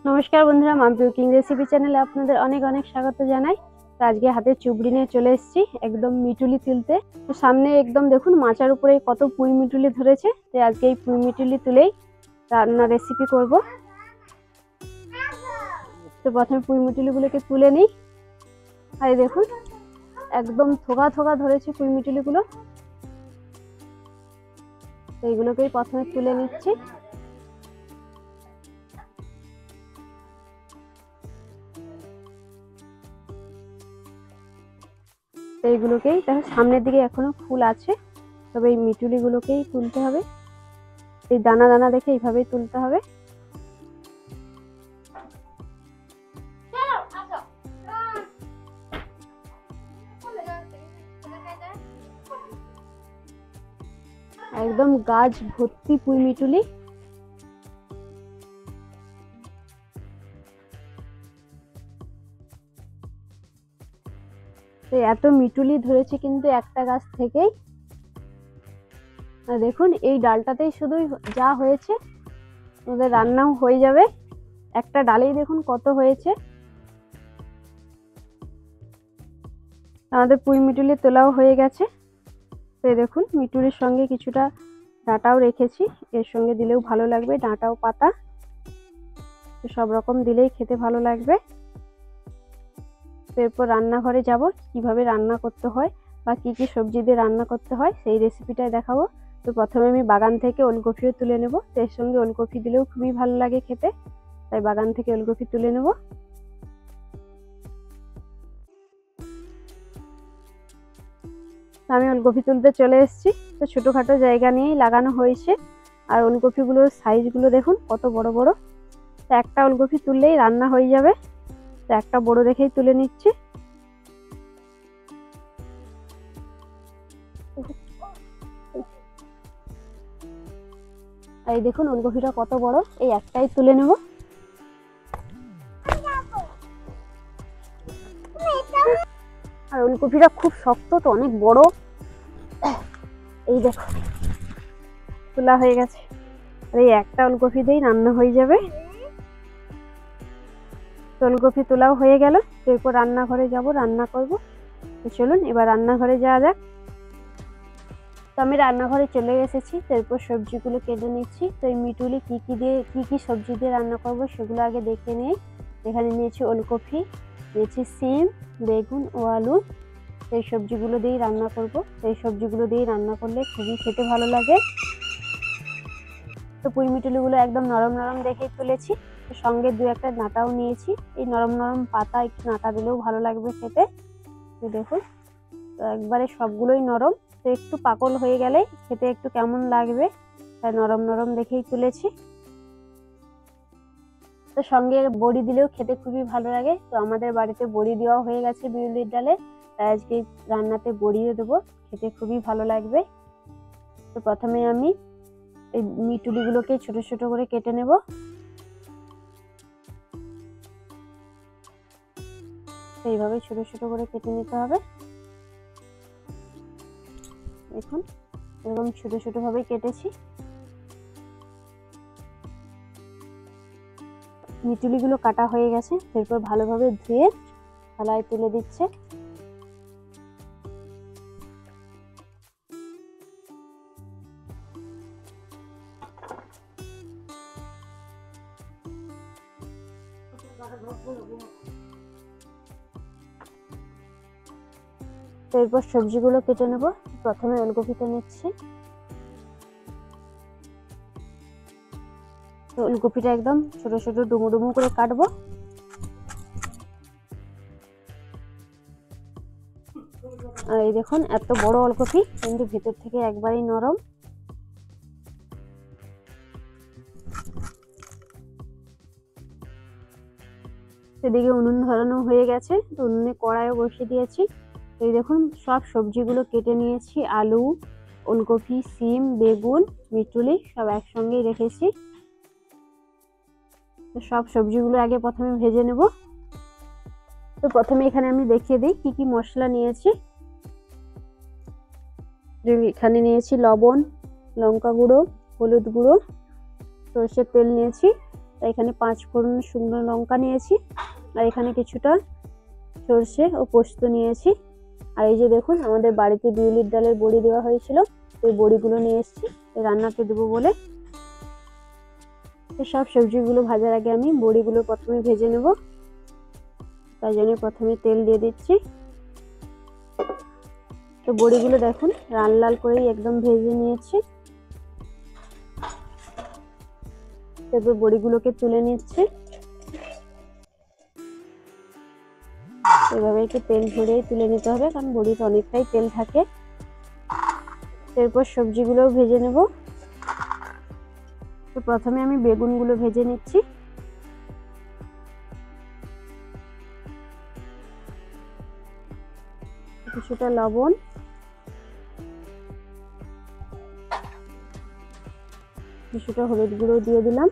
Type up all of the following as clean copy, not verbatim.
নমস্কার বন্ধুরা, Mampi cooking recipe চ্যানেলে আপনাদের অনেক অনেক স্বাগত জানাই। তো আজকে হাতে চুবড়ি নিয়ে চলে এসেছি একদম মিটুলি তুলতে। তো সামনে একদম দেখুন মাচার উপরে কত পুঁই মিটুলি ধরেছে। তো আজকে এই পুঁই মিটুলি তুলেই রান্না রেসিপি করব। তো প্রথমে পুঁই মিটুলিগুলোকে তুলে নিই। আর দেখুন একদম থোকা থোকা ধরেছে পুঁই মিটুলিগুলো। তো এইগুলোকেই প্রথমে তুলে নিচ্ছি। এইগুলোকেই দেখো সামনের দিকে এখনো ফুল আছে, তবে এই মিটুলি গুলোকেই তুলতে হবে। এই দানা দানা দেখে এইভাবেই তুলতে হবে। একদম গাছ ভর্তি পুঁই মিটুলি। এত মিটুলি ধরেছে কিন্তু একটা গাছ থেকেই। দেখুন এই ডালটাতেই শুধু যা হয়েছে, ওদের রান্নাও হয়ে যাবে। একটা ডালেই দেখুন কত হয়েছে। আমাদের পুঁই মিটুলি তোলাও হয়ে গেছে। তো দেখুন মিটুলির সঙ্গে কিছুটা ডাঁটাও রেখেছি, এর সঙ্গে দিলেও ভালো লাগবে। ডাঁটাও পাতা সব রকম দিলেই খেতে ভালো লাগবে। এরপর রান্নাঘরে যাব, কিভাবে রান্না করতে হয় বা কি কি সবজি দিয়ে রান্না করতে হয় সেই রেসিপিটাই দেখাবো। তো প্রথমে আমি বাগান থেকে ওলকপিও তুলে নেব। তো এর সঙ্গে ওলকপি দিলেও খুবই ভালো লাগে খেতে, তাই বাগান থেকে ওলকপি তুলে নেব। আমি ওলকপি তুলতে চলে এসেছি। তো ছোটোখাটো জায়গা নিয়েই লাগানো হয়েছে। আর ওলকপিগুলোর সাইজগুলো দেখুন কত বড় বড়। তো একটা ওলকপি তুললেই রান্না হয়ে যাবে। তো একটা বড় দেখেই তুলে নিচ্ছি। এই দেখুন ওলকপিটা কত বড়, এই একটাই তুলে নেব। আর ওলকপিটা খুব শক্ত, তো অনেক বড়। এই দেখো তোলা হয়ে গেছে। আর এই একটা ওলকপি দিয়েই রান্না হয়ে যাবে। ওলকপি তোলাও হয়ে গেল। তো এরপর রান্নাঘরে যাব, রান্না করব। তো চলুন এবার রান্নাঘরে যাওয়া যাক। তো আমি রান্নাঘরে চলে এসেছি। তো এরপর সবজিগুলো কেটে নিচ্ছি। তো এই মিটুলি কি কি সবজি দিয়ে রান্না করব সেগুলো আগে দেখে নিই। এখানে নিয়েছি ওলকপি, নিয়েছি সিম, বেগুন ও আলু। এই সবজিগুলো দিয়েই রান্না করব। এই সবজিগুলো দিয়েই রান্না করলে খুবই খেতে ভালো লাগে। তো পুঁই মিটুলিগুলো একদম নরম নরম দেখেই তুলেছি। সঙ্গে দু একটা ডাঁটাও নিয়েছি। এই নরম নরম পাতা একটু ডাঁটা দিলেও ভালো লাগবে খেতে। দেখুন তো একবারে সবগুলোই নরম। তো একটু পাকল হয়ে গেলে খেতে একটু কেমন লাগবে, তাই নরম নরম দেখেই তুলেছি। তো সঙ্গে বড়ি দিলেও খেতে খুবই ভালো লাগে। তো আমাদের বাড়িতে বড়ি দেওয়া হয়ে গেছে বিউলির ডালে, তাই আজকে রান্নাতে বড়িও দেবো, খেতে খুবই ভালো লাগবে। তো প্রথমে আমি এই মিটুলিগুলোকে ছোট ছোট করে কেটে নেব। এইভাবে ছোট ছোট করে কেটে নিতে হবে। দেখুন এরকম ছোট ছোট ভাবে কেটেছি। মিটুলিগুলো কাটা হয়ে গেছে। এরপর ভালোভাবে ধুয়ে থালায় তুলে দিচ্ছে। এরপর সবজিগুলো কেটে নেব। প্রথমে ওলকপিটা নিচ্ছি। ওলকপিটা একদম ছোট ছোট ডুমো ডুমো করে কাটবো। আর এই দেখুন এত বড় ওলকপি, কিন্তু ভেতর থেকে একবারেই নরম। সেদিকে উনুন ধরানো হয়ে গেছে। তো উনুনে কড়াইও বসিয়ে দিয়েছি। এই দেখুন সব সবজিগুলো কেটে নিয়েছি। আলু, ওলকপি, সিম, বেগুন, মিটুলি সব একসঙ্গেই রেখেছি। তো সব সবজিগুলো আগে প্রথমে ভেজে নেব। তো প্রথমে এখানে আমি দেখিয়ে দিই কি কি মশলা নিয়েছি। এখানে নিয়েছি লবণ, লঙ্কা গুঁড়ো, হলুদ গুঁড়ো, সরষের তেল নিয়েছি, এখানে 5 ফোড়ন শুকনো লঙ্কা নিয়েছি, আর এখানে কিছুটা সর্ষে ও পোস্ত নিয়েছি। আর এই যে দেখুন আমাদের বাড়িতে বিউলির ডালের বড়ি দেওয়া হয়েছিল, এই বড়িগুলো নিয়ে এসেছি রান্নাতে দেবো বলে। সব সবজিগুলো ভাজার আগে আমি বড়িগুলো প্রথমে ভেজে নেব, তাই জন্য প্রথমে তেল দিয়ে দিচ্ছি। তো বড়িগুলো দেখুন লাল লাল করেই একদম ভেজে নিয়েছি। তারপর বড়িগুলোকে তুলে নিচ্ছি, এভাবে একটু তেল ঝরিয়ে তুলে নিতে হবে, কারণ বড়িতে অনেকটাই তেল থাকে। এরপর সবজিগুলোও ভেজে নেব। তো প্রথমে আমি বেগুনগুলো ভেজে নিচ্ছি। কিছুটা লবণ, কিছুটা হলুদ গুঁড়ো দিয়ে দিলাম।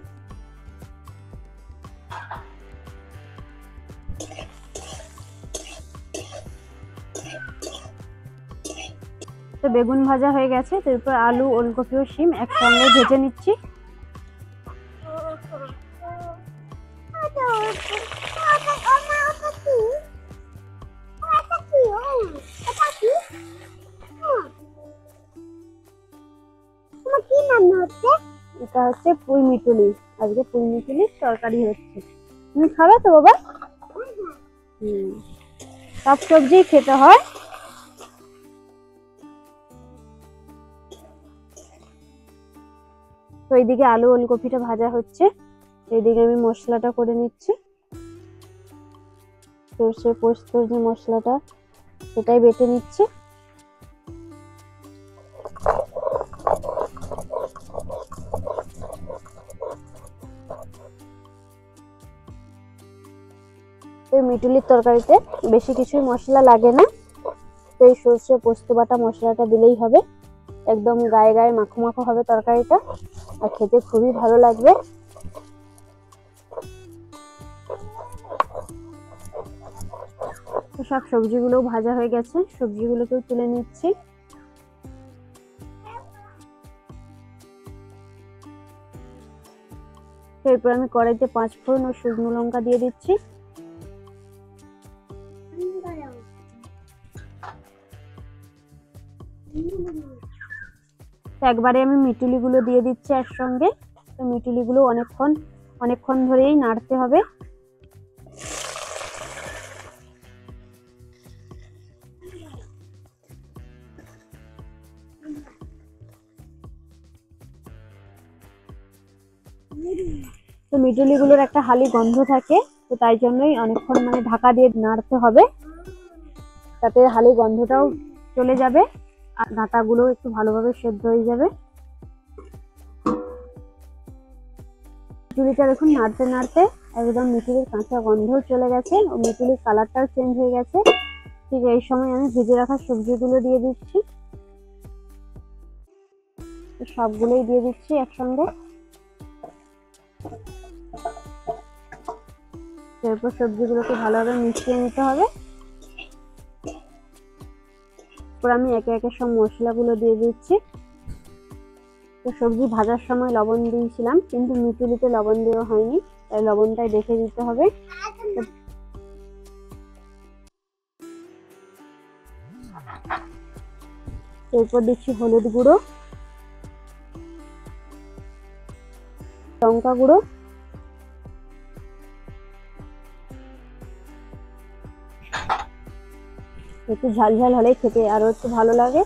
তো বেগুন ভাজা হয়ে গেছে, তারপর আলু, ওলকপি ও শিম একসঙ্গে ভেজে নিচ্ছি। এটা হচ্ছে পুঁই মিটুলি, আজকে পুঁই মিটুলির তরকারি হচ্ছে। তুমি খাবে তো বাবা? সব সবজি খেতে হয়। তো এইদিকে আলু ওলকপিটা ভাজা হচ্ছে, এইদিকে আমি মশলাটা করে নিচ্ছি। সর্ষে পোস্তর যে মশলাটা সেটাই বেটে নিচ্ছি। তো মিটুলির তরকারিতে বেশি কিছুই মশলা লাগে না, তো এই সর্ষে পোস্ত বাটা মশলাটা দিলেই হবে। একদম গায়ে গায়ে মাখো মাখো হবে তরকারিটা, আর খেতে খুবই ভালো লাগবে। তো সব সবজিগুলো ভাজা হয়ে গেছে, সবজিগুলোকেও তুলে নিচ্ছি। এরপর আমি কড়াইতে 5 ফোড়ন ও শুকনো লঙ্কা দিয়ে দিচ্ছি। একবারে আমি মিটুলিগুলো দিয়ে দিচ্ছি একসঙ্গে। তো মিটুলিগুলো অনেকক্ষণ ধরেই নাড়তে হবে। তো মিটুলিগুলোর একটা হালি গন্ধ থাকে, তো তাই জন্যই অনেকক্ষণ ঢাকা দিয়ে নাড়তে হবে, তাতে হালি গন্ধটাও চলে যাবে আর ডাঁটাগুলো একটু ভালোভাবে সেদ্ধ হয়ে যাবে। মিটুলিটা দেখুন নাড়তে নাড়তে একদম মিটুলির কাঁচা গন্ধও চলে গেছে ও মিটুলির কালারটাও চেঞ্জ হয়ে গেছে। ঠিক এই সময় আমি ভেজে রাখা সবজিগুলো দিয়ে দিচ্ছি, সবগুলোই দিয়ে দিচ্ছি একসঙ্গে। এরপর সবজিগুলোকে ভালোভাবে মিশিয়ে নিতে হবে। এরপর আমি একে একে সব মশলাগুলো দিয়ে দিচ্ছি। তো সবজি ভাজার সময় লবণ দিয়েছিলাম, কিন্তু মিটুলিতে লবণ দেওয়া হয়নি, তাই লবণটাই দেখে দিতে হবে। এরপর দিচ্ছি হলুদ গুঁড়ো, লঙ্কা গুঁড়ো, একটু ঝাল ঝাল হলে খেতে আরো একটু ভালো লাগে,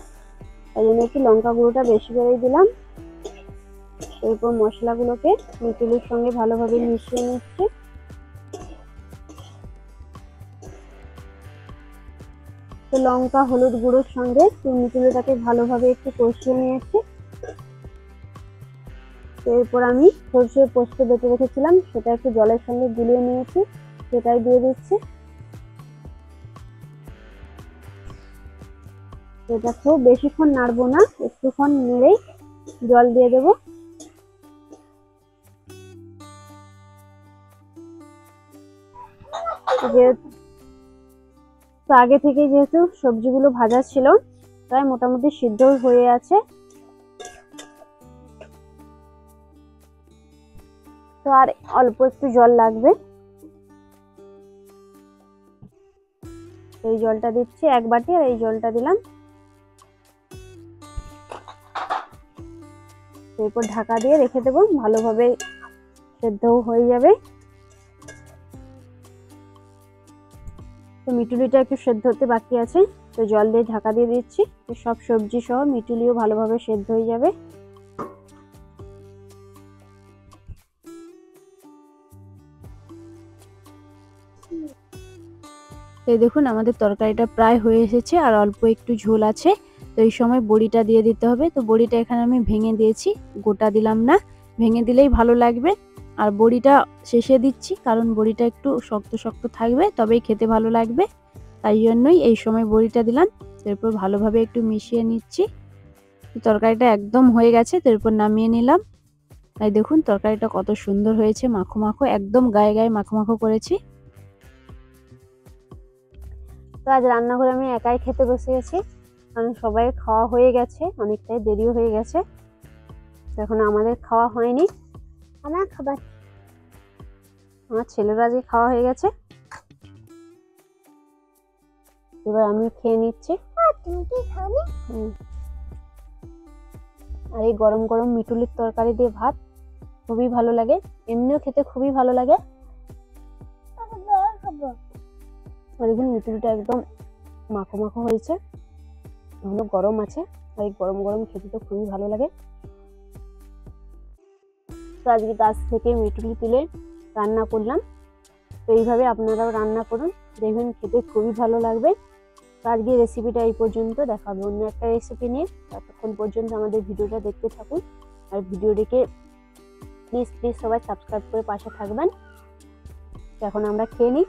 তাই জন্য একটু লঙ্কা গুঁড়োটা বেশি করেই দিলাম। এরপর মশলাগুলোকে মিটুলির সঙ্গে ভালোভাবে মিশিয়ে নিচ্ছি। তো লঙ্কা হলুদ গুঁড়োর সঙ্গে মিটুলিটাকে ভালোভাবে একটু কষিয়ে নিয়েছি। এরপর আমি সরষে পোস্ত বেটে রেখেছিলাম, সেটা একটু জলের সঙ্গে গুলিয়ে নিয়েছি, সেটাই দিয়ে দিচ্ছি। এটা খুব বেশিক্ষণ নাড়বো না, একটুক্ষণ নেড়েই জল দিয়ে দেবো। তো আগে থেকে যেহেতু সবজিগুলো ভাজা ছিল, তাই মোটামুটি সিদ্ধ হয়ে আছে। তো আর অল্প একটু জল লাগবে। এই জলটা দিচ্ছি 1 বাটি, আর এই জলটা দিলাম। এরপর ঢাকা দিয়ে রেখে দেবো, ভালোভাবে সেদ্ধও হয়ে যাবে। তো মিটুলিটা একটু সেদ্ধ হতে বাকি আছে, তো জল দিয়ে ঢাকা দিয়ে দিচ্ছি। তো সব সবজি সহ মিটুলিও ভালোভাবে সেদ্ধ হয়ে যাবে। এই দেখুন আমাদের তরকারিটা প্রায় হয়ে এসেছে, আর অল্প একটু ঝোল আছে। তো এই সময় বড়িটা দিয়ে দিতে হবে। তো বড়িটা এখানে আমি ভেঙে দিয়েছি, গোটা দিলাম না, ভেঙে দিলেই ভালো লাগবে। আর বড়িটা শেষে দিচ্ছি, কারণ বড়িটা একটু শক্ত শক্ত থাকবে, তবেই খেতে ভালো লাগবে। তাই জন্যই এই সময় বড়িটা দিলাম। তারপর ভালোভাবে একটু মিশিয়ে নিচ্ছি। তরকারিটা একদম হয়ে গেছে, তারপর নামিয়ে নিলাম। তাই দেখুন তরকারিটা কত সুন্দর হয়েছে, মাখো মাখো, একদম গায়ে গায়ে মাখো মাখো করেছি। তো আজ রান্নাঘরে আমি একাই খেতে বসে গেছি, কারণ সবাই খাওয়া হয়ে গেছে, অনেকটাই দেরিও হয়ে গেছে। এখন আমাদের খাওয়া হয়নি, আমার ছেলেরা যে খাওয়া হয়ে গেছে, এবার আমি খেয়ে নিচ্ছি। আর এই গরম গরম মিটুলির তরকারি দিয়ে ভাত খুবই ভালো লাগে, এমনিও খেতে খুবই ভালো লাগে। আর দেখুন মিটুলিটা একদম মাখো মাখো হয়েছে, এখনো গরম আছে, আর এই গরম গরম খেতে তো খুবই ভালো লাগে। তো আজকে গাছ থেকে মিটুলি তুলে রান্না করলাম। তো এইভাবে আপনারাও রান্না করুন, দেখবেন খেতে খুবই ভালো লাগবে। তো আজকে রেসিপিটা এই পর্যন্ত, দেখা হবে অন্য একটা রেসিপি নিয়ে। ততক্ষণ পর্যন্ত আমাদের ভিডিওটা দেখতে থাকুন, আর ভিডিওটিকে প্লিজ সবাই সাবস্ক্রাইব করে পাশে থাকবেন। এখন আমরা খেয়ে নিই।